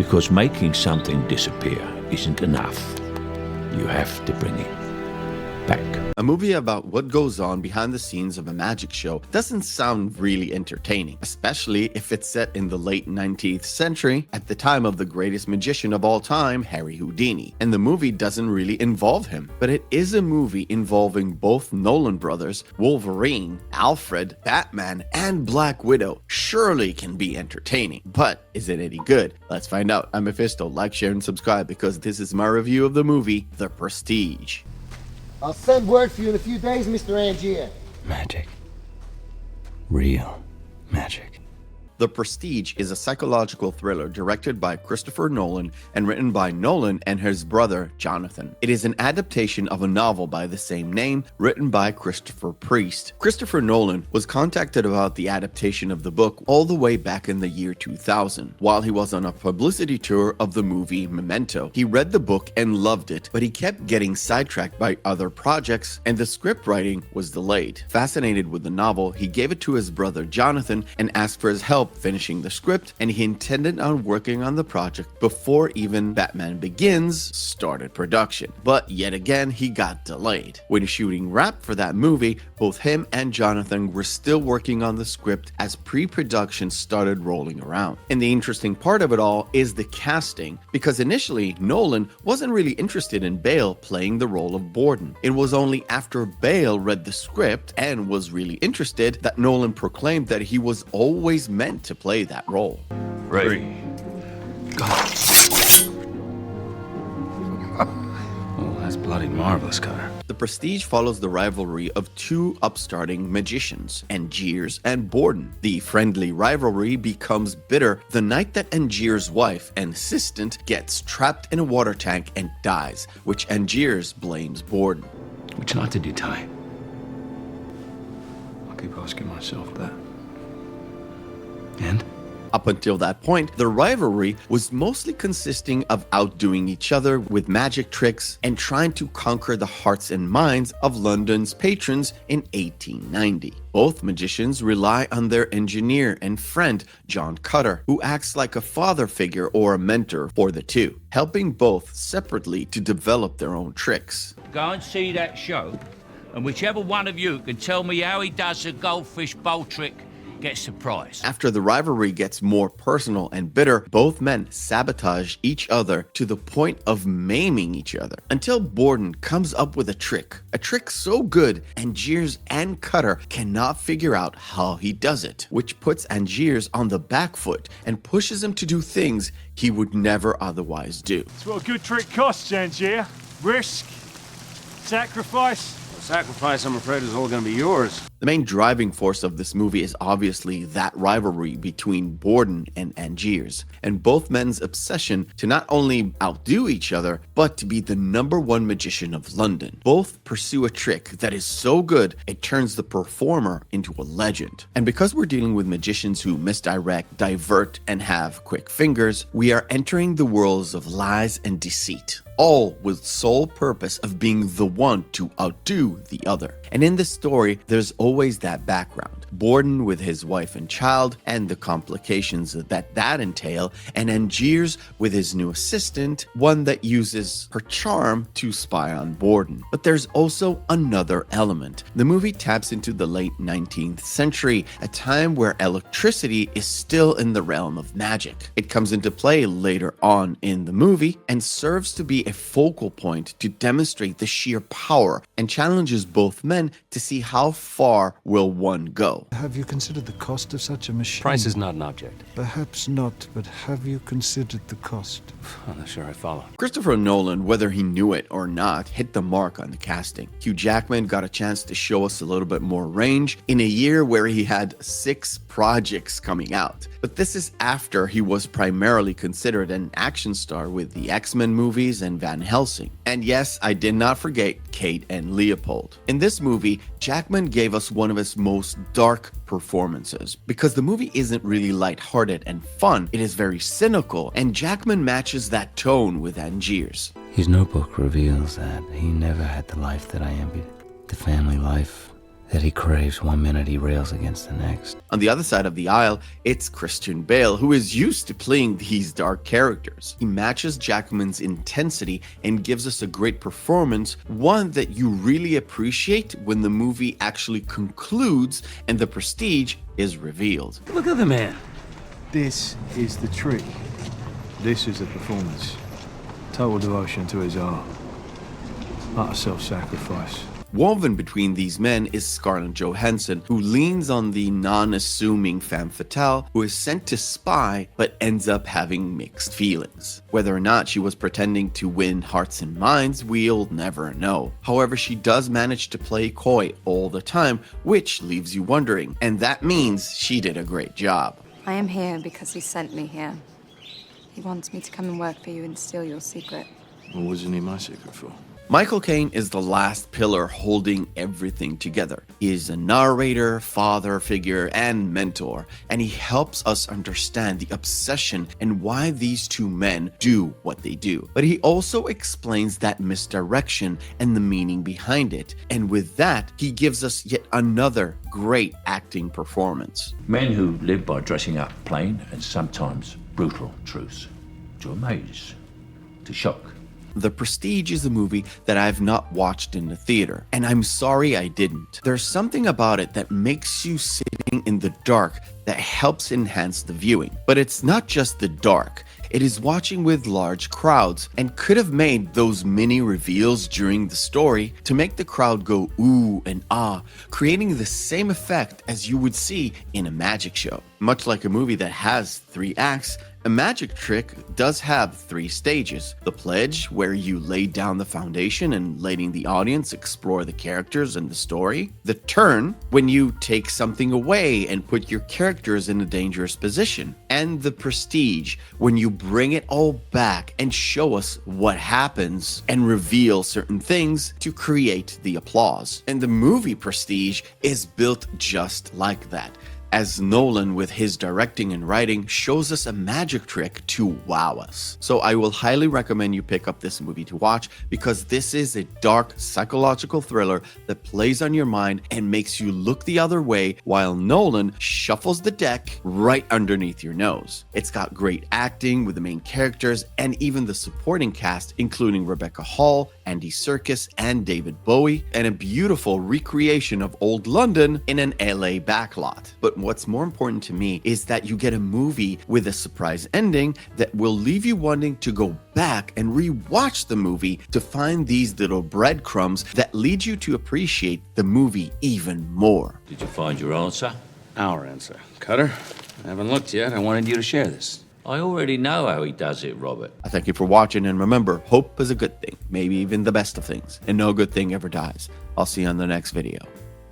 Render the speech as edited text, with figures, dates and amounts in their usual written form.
Because making something disappear isn't enough. You have to bring it back. A movie about what goes on behind the scenes of a magic show doesn't sound really entertaining, especially if it's set in the late 19th century at the time of the greatest magician of all time, Harry Houdini. And the movie doesn't really involve him. But it is a movie involving both Nolan brothers, Wolverine, Alfred, Batman, and Black Widow. Surely can be entertaining. But is it any good? Let's find out. I'm Mephisto. Like, share, and subscribe because this is my review of the movie, The Prestige. I'll send word for you in a few days, Mr. Angier. Magic. Real magic. The Prestige is a psychological thriller directed by Christopher Nolan and written by Nolan and his brother Jonathan. It is an adaptation of a novel by the same name written by Christopher Priest. Christopher Nolan was contacted about the adaptation of the book all the way back in the year 2000 while he was on a publicity tour of the movie Memento. He read the book and loved it, but he kept getting sidetracked by other projects and the script writing was delayed. Fascinated with the novel, he gave it to his brother Jonathan and asked for his help finishing the script, and he intended on working on the project before even Batman Begins started production. But yet again, he got delayed. When shooting wrapped for that movie, both him and Jonathan were still working on the script as pre-production started rolling around. And the interesting part of it all is the casting, because initially Nolan wasn't really interested in Bale playing the role of Borden. It was only after Bale read the script and was really interested that Nolan proclaimed that he was always meant to play that role. Ready. Go. Oh, that's bloody marvelous, Cutter. The Prestige follows the rivalry of two upstarting magicians, Angiers and Borden. The friendly rivalry becomes bitter the night that Angier's wife and assistant gets trapped in a water tank and dies, which Angiers blames Borden. Which not to do, Ty. I'll keep asking myself that. And? Up until that point, the rivalry was mostly consisting of outdoing each other with magic tricks and trying to conquer the hearts and minds of London's patrons in 1890. Both magicians rely on their engineer and friend, John Cutter, who acts like a father figure or a mentor for the two, helping both separately to develop their own tricks. Go and see that show, and whichever one of you can tell me how he does the goldfish bowl trick gets the prize. After the rivalry gets more personal and bitter, both men sabotage each other to the point of maiming each other, until Borden comes up with a trick so good Angiers and Cutter cannot figure out how he does it, which puts Angiers on the back foot and pushes him to do things he would never otherwise do. It's what a good trick costs, Angier. Risk, sacrifice. Sacrifice, I'm afraid, is all going to be yours. The main driving force of this movie is obviously that rivalry between Borden and Angiers, and both men's obsession to not only outdo each other, but to be the #1 magician of London. Both pursue a trick that is so good, it turns the performer into a legend. And because we're dealing with magicians who misdirect, divert, and have quick fingers, we are entering the worlds of lies and deceit, all with sole purpose of being the one to outdo the other. And in this story, there's always that background. Borden with his wife and child and the complications that entail, and Angiers with his new assistant, one that uses her charm to spy on Borden. But there's also another element. The movie taps into the late 19th century, a time where electricity is still in the realm of magic. It comes into play later on in the movie and serves to be a focal point to demonstrate the sheer power and challenges both men to see how far will one go. Have you considered the cost of such a machine? Price is not an object. Perhaps not, but have you considered the cost? I'm not sure I follow. Christopher Nolan, whether he knew it or not, hit the mark on the casting. Hugh Jackman got a chance to show us a little bit more range in a year where he had 6 projects coming out. But this is after he was primarily considered an action star with the X-Men movies and Van Helsing. And yes, I did not forget Kate and Leopold. In this movie, Jackman gave us one of his most dark performances because the movie isn't really lighthearted and fun, it is very cynical, and Jackman matches that tone with Angiers. His notebook reveals that he never had the life that I envied. The family life, that he craves one minute he rails against the next. On the other side of the aisle, it's Christian Bale, who is used to playing these dark characters. He matches Jackman's intensity and gives us a great performance, one that you really appreciate when the movie actually concludes and the prestige is revealed. Look at the man. This is the trick. This is the performance. Total devotion to his art. Utter self-sacrifice. Woven between these men is Scarlett Johansson, who leans on the non-assuming femme fatale who is sent to spy but ends up having mixed feelings. Whether or not she was pretending to win hearts and minds, we'll never know. However, she does manage to play coy all the time, which leaves you wondering, and that means she did a great job. I am here because he sent me here. He wants me to come and work for you and steal your secret. What wasn't he my secret for? Michael Caine is the last pillar holding everything together. He is a narrator, father figure, and mentor, and he helps us understand the obsession and why these two men do what they do. But he also explains that misdirection and the meaning behind it, and with that, he gives us yet another great acting performance. Men who live by dressing up plain and sometimes brutal truths. To amaze, to shock. The Prestige is a movie that I've not watched in the theater, and I'm sorry I didn't. There's something about it that makes you sitting in the dark that helps enhance the viewing. But it's not just the dark. It is watching with large crowds and could have made those mini reveals during the story to make the crowd go ooh and ah, creating the same effect as you would see in a magic show. Much like a movie that has 3 acts, a magic trick does have 3 stages. The pledge, where you lay down the foundation and letting the audience explore the characters and the story. The turn, when you take something away and put your characters in a dangerous position. And the prestige, when you bring it all back and show us what happens and reveal certain things to create the applause. And the movie Prestige is built just like that, as Nolan, with his directing and writing, shows us a magic trick to wow us. So I will highly recommend you pick up this movie to watch, because this is a dark psychological thriller that plays on your mind and makes you look the other way while Nolan shuffles the deck right underneath your nose. It's got great acting with the main characters and even the supporting cast, including Rebecca Hall, Andy Serkis, and David Bowie, and a beautiful recreation of old London in an LA backlot. But what's more important to me is that you get a movie with a surprise ending that will leave you wanting to go back and re-watch the movie to find these little breadcrumbs that lead you to appreciate the movie even more. Did you find your answer? Our answer. Cutter, I haven't looked yet. I wanted you to share this. I already know how he does it, Robert. I thank you for watching, and remember, hope is a good thing, maybe even the best of things, and no good thing ever dies. I'll see you on the next video.